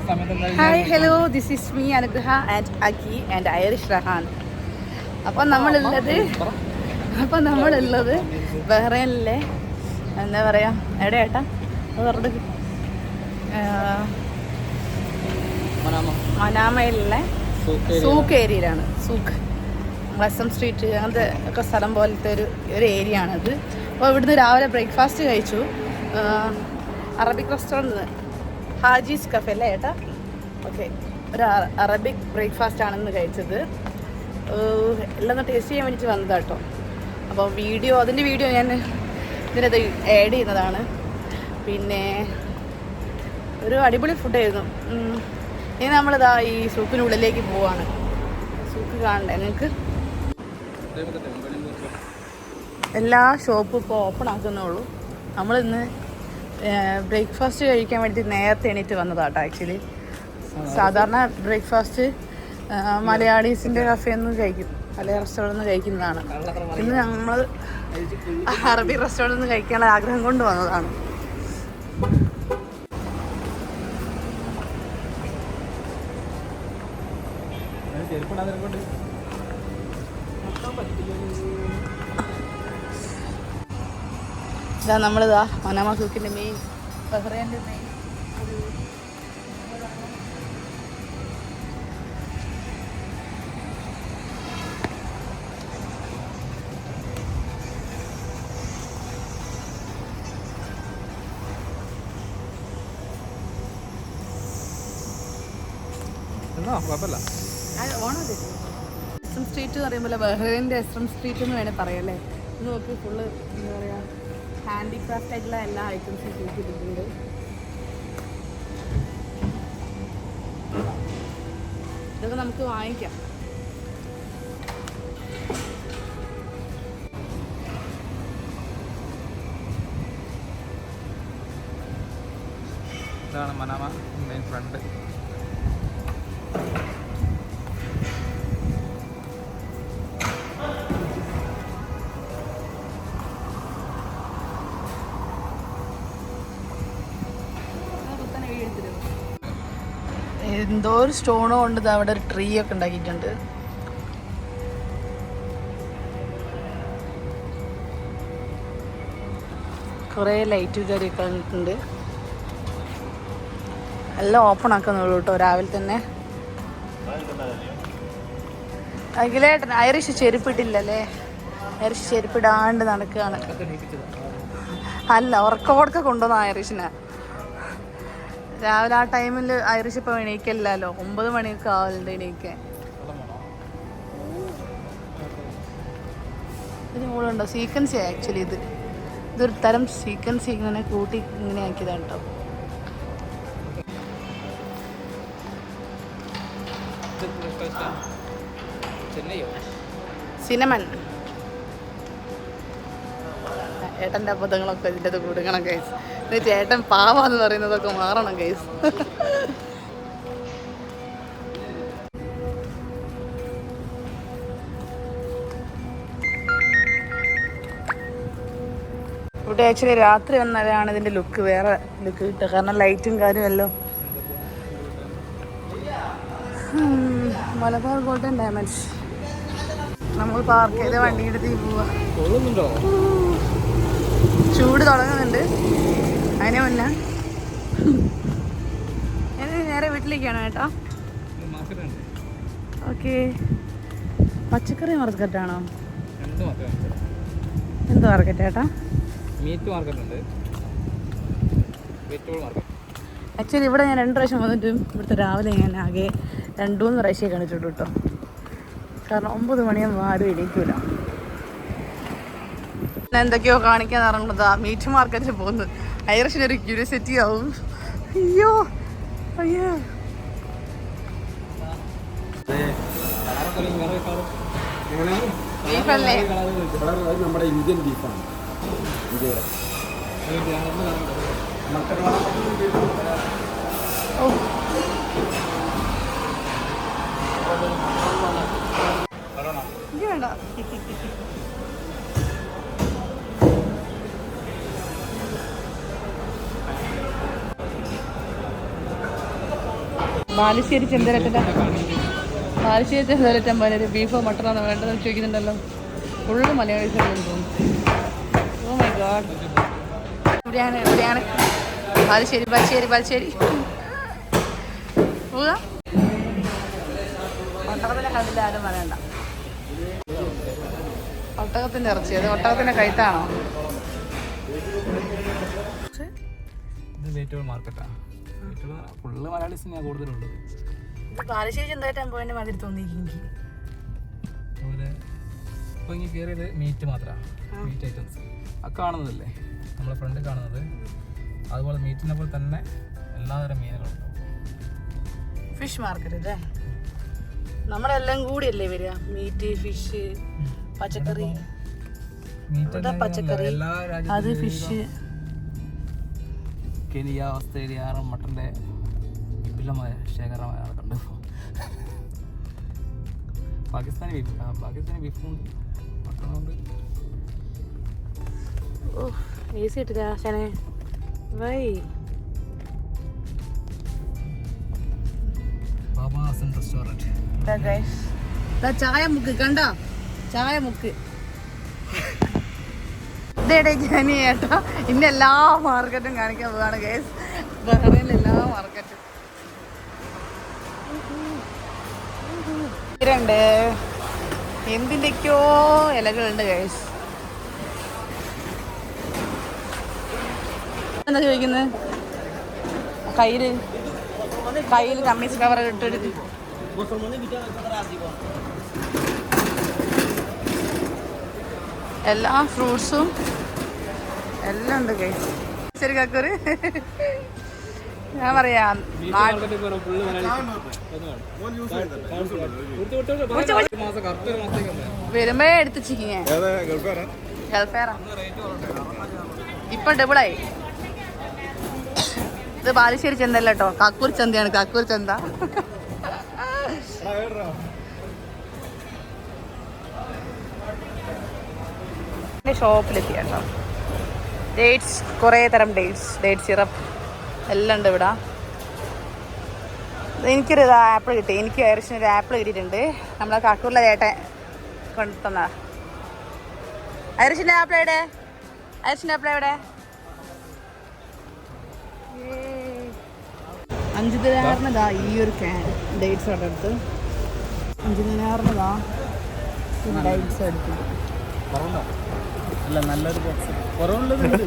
Hi hello this is me അനുഗ്രഹ and അക്കി and Irish Rahan. അപ്പം നമ്മളുള്ളത് ബഹ്റൈനിലെ എന്താ പറയുക, എവിടെ ഏട്ടാ അത് മനാമയിലെ സൂക്ക് ഏരിയയിലാണ്. സൂക്ക് വസം സ്ട്രീറ്റ് അങ്ങനത്തെ ഒക്കെ സ്ഥലം പോലത്തെ ഒരു ഏരിയ ആണത്. അപ്പോൾ ഇവിടുന്ന് രാവിലെ ബ്രേക്ക്ഫാസ്റ്റ് കഴിച്ചു. അറബിക് റെസ്റ്റോറൻറ്റ് ഹാജീസ് കഫേ അല്ലേ ഏട്ടാ? ഓക്കെ, ഒരു അറബിക് ബ്രേക്ക്ഫാസ്റ്റ് ആണെന്ന് കഴിച്ചത്. എല്ലാം ടേസ്റ്റ് ചെയ്യാൻ വേണ്ടിയിട്ട് വന്നതാണ് കേട്ടോ. അപ്പോൾ അതിൻ്റെ വീഡിയോ ഞാൻ ഇതിനകത്ത് ആഡ് ചെയ്യുന്നതാണ്. പിന്നെ ഒരു അടിപൊളി ഫുഡായിരുന്നു. ഇനി നമ്മളിതാ ഈ സൂക്കിനുള്ളിലേക്ക് പോവാണ്. സൂക്ക് കാണണ്ടേ നിങ്ങൾക്ക്? എല്ലാ ഷോപ്പും ഇപ്പോൾ ഓപ്പൺ ആക്കുന്നുള്ളൂ. നമ്മളിന്ന് ബ്രേക്ക്ഫാസ്റ്റ് കഴിക്കാൻ വേണ്ടി നേരത്തെ എണീറ്റ് വന്നതാട്ടോ. ആക്ച്വലി സാധാരണ ബ്രേക്ക്ഫാസ്റ്റ് മലയാളീസിൻ്റെ കഫേയിൽ നിന്ന് കഴിക്കും, മലയാള റെസ്റ്റോറൻറ്റിൽ നിന്ന് കഴിക്കുന്നതാണ്. ഇന്ന് നമ്മൾ അറബി റെസ്റ്റോറൻറ്റിൽ നിന്ന് കഴിക്കാനുള്ള ആഗ്രഹം കൊണ്ട് വന്നതാണ്. ഇതാ നമ്മളിതാ മനാമ സൂക്കിൻ്റെ മെയിൻ ബഹ്റൈൻ്റെ മെയിൻ എസ്രം സ്ട്രീറ്റ് എന്ന് പറയുമ്പോൾ ബഹ്റൈൻ്റെ എസ്രം സ്ട്രീറ്റ് എന്ന് വേണേൽ പറയാം. ഇത് നോക്കി ഫുള്ള് എന്താ പറയുക, ഹാൻഡിക്രാഫ്റ്റ് ആയിട്ടുള്ള എല്ലാ ഐറ്റംസും ചെയ്തിട്ടുണ്ട്. ഇതൊക്കെ നമുക്ക് വാങ്ങിക്കാം. ഇതാണ് മനാമ മെയിൻ ഫ്രണ്ട്. എന്തോ ഒരു സ്റ്റോണോ കൊണ്ട് അവിടെ ഒരു ട്രീ ഒക്കെ ഉണ്ടാക്കിയിട്ടുണ്ട്. കുറേ ലൈറ്റ് കാര്യമൊക്കെ ഉണ്ട്. എല്ലാം ഓപ്പൺ ആക്കുന്നുള്ളൂ കേട്ടോ രാവിലെ തന്നെ. അഖിലേട്ടൻ ഐറിഷ് ചെരുപ്പിട്ടില്ലല്ലേ? ഐറിഷ് ചെരുപ്പിടാണ്ട് നടക്കുകയാണ്. അല്ല, ഉറക്കോടൊക്കെ കൊണ്ടുവന്ന ഐറിഷിനെ. രാവിലെ ആ ടൈമിൽ ഐറിഷ് ഇപ്പോൾ എണീക്കല്ലോ, 9 മണിയൊക്കെ ആവലുണ്ട് എണീക്കാൻ. ഇതിന് മുകളുണ്ടോ സീക്വൻസി? ആക്ച്വലി ഇതൊരു തരം സീക്വൻസി ഇങ്ങനെ കൂട്ടി ഇങ്ങനെ ആക്കിയതാണ് കേട്ടോ. സിനമൻ. ഏട്ടൻ്റെ അബദ്ധങ്ങളൊക്കെ ഇതിൻ്റെ കൊടുക്കണം കേസ്. ചേട്ടൻ പാവാന്ന് പറയുന്നതൊക്കെ മാറണം കേസ്. ഇവിടെ ആക്ച്വലി രാത്രി വന്നാലാണ് ഇതിൻ്റെ ലുക്ക് വേറെ ലുക്ക് കിട്ടുക. കാരണം ലൈറ്റും കാര്യവും എല്ലാം. Malabar golden diamonds. നമ്മൾ പാർക്ക് ചെയ്ത വണ്ടി എടുത്ത് പോവാ. ചൂട് തുടങ്ങുന്നുണ്ട്. അതിനെ മുന്നേ നേരെ വീട്ടിലേക്കാണ് കേട്ടോ. ഓക്കെ, പച്ചക്കറി മാർക്കറ്റാണോ? എന്ത് മാർക്കറ്റ് ഏട്ടാ? ആക്ച്വലി ഇവിടെ ഞാൻ 2 പ്രാവശ്യം വന്നിട്ടും ഇവിടുത്തെ രാവിലെ ഞാൻ ആകെ 2-3 പ്രാവശ്യം കാണിച്ചിട്ടു കേട്ടോ. കാരണം 9 മണിയാകുമ്പോൾ ആരും എണീക്കൂല. എന്തൊക്കെയോ കാണിക്കാൻ ഇറങ്ങുന്നതാ. മീറ്റ് മാർക്കറ്റിൽ പോകുന്നത് ഐറിഷിനൊരു ക്യൂരിയോസിറ്റി ആവും. അയ്യോ അയ്യോ, ബീഫല്ലേ? നമ്മുടെ ഇന്ത്യൻ ബീഫാണ്. വേണ്ട. ബാലുശ്ശേരി ചെന്തരറ്റം പോലെ ഒരു ബീഫോ മട്ടണോ വേണ്ടതെന്ന് ചോദിക്കുന്നുണ്ടല്ലോ. ഫുള്ള് മലയാളീസാണെന്ന് തോന്നുന്നു. Oh my god. ഇവിടെയാണ് ബാലുശ്ശേരി പോവുക. ഒട്ടകത്തിൻ്റെ കണ്ടില്ല ആരും പറയണ്ട. ഒട്ടകത്തിൻ്റെ ഇറച്ചി, അത് ഒട്ടകത്തിൻ്റെ കഴുത്താണോ? മാർക്കറ്റാണ്. ഫുള്ള് മലയാളീസ് തന്നെയാണ് കൂടുതലുള്ളത്. ഇത് ബാലുശ്ശേരി ചെന്തരറ്റം പോയതിൻ്റെ മാതിരി തോന്നിയിരിക്കും. അതുപോലെ ഇപ്പോൾ ഇങ്ങനെ കയറിയത് മീറ്റ് മാത്രമാണ്. മീറ്റ് ഐറ്റംസ് ആ കാണുന്നതല്ലേ നമ്മളെ ഫ്രണ്ട് കാണുന്നത്. അതുപോലെ മീറ്റിനെ പോലെ തന്നെ എല്ലാതരം മീനുകളുണ്ട്. ഫിഷ് മാർക്കറ്റ് അല്ലേ? നമ്മളെല്ലാം കൂടിയല്ലേ വരിക? മീറ്റ്, ഫിഷ്, പച്ചക്കറി. പച്ചക്കറി അത് ഫിഷ്. കെനിയ, ഓസ്ട്രേലിയ, മട്ടൻ്റെ വിപുലമായ ശേഖരമായ കണ്ടു. പാകിസ്ഥാനി ബീഫുണ്ട്, മട്ടനുണ്ട്. ഓ AC ഇട്ടില്ല ശനെ വൈ. ബാബാസ് റെസ്റ്റോറൻറ്റ്. ചായ മുക്ക് കണ്ടോ? ചായ മുക്ക് ഇതേടെ ഞാനീ ഏട്ടാ ഇന്ന എല്ലാ മാർക്കറ്റും കാണിക്കാൻ പോവാണ് ഗൈസ്. ബഹ്റൈനിലെ എല്ലാ മാർക്കറ്റും ഉണ്ട്. എന്തിൻ്റെയൊക്കെയോ ഇലകളുണ്ട് ഗൈസ്. എന്താ ചോദിക്കുന്നത്? കയ്യിൽ കമ്മീസ് കവർ ഇട്ടെടുത്ത് എല്ലാ ഫ്രൂട്ട്സും എല്ലാം ഉണ്ട് ഗൈസ്. ശരി കാക്കൂര് ഞാൻ പറയാം വരുമ്പോ എടുത്ത് ചിക്കിങ്ങ ഗൾഫേറാ. ഇപ്പൊ ഡബിളായി. ഇത് ബാലുശ്ശേരി ചന്തല്ല കേട്ടോ, കാക്കൂർ ചന്തയാണ്. കാക്കൂർ ചന്ത ഷോപ്പിലെത്തി കേട്ടോ. ഡേറ്റ്സ്, കുറേ തരം ഡേറ്റ് സിറപ്പ് എല്ലാം ഉണ്ട് ഇവിടെ. എനിക്കൊരു ആപ്പിൾ കിട്ടി. എനിക്ക് ഐറിഷിനൊരു ആപ്പിൾ കിട്ടിയിട്ടുണ്ട്. നമ്മളെ കാക്കൂറിലെ ചേട്ടൻ കൊണ്ടു തന്നാ. ഐറിഷിൻ്റെ ആപ്പിൾ എവിടെ? ഐറിഷിൻ്റെ ആപ്പിൾ എവിടെ? 5 ദിനാറിനതാ ഈ ഒരു ക്യാൻ ഡേറ്റ്സ് അവിടെ എടുത്ത്. 5 ദിനാറിനതാ ഡേറ്റ്സ് എടുത്തു. അല്ല നല്ലൊരു ബോക്സ് കുറവുള്ളത് 4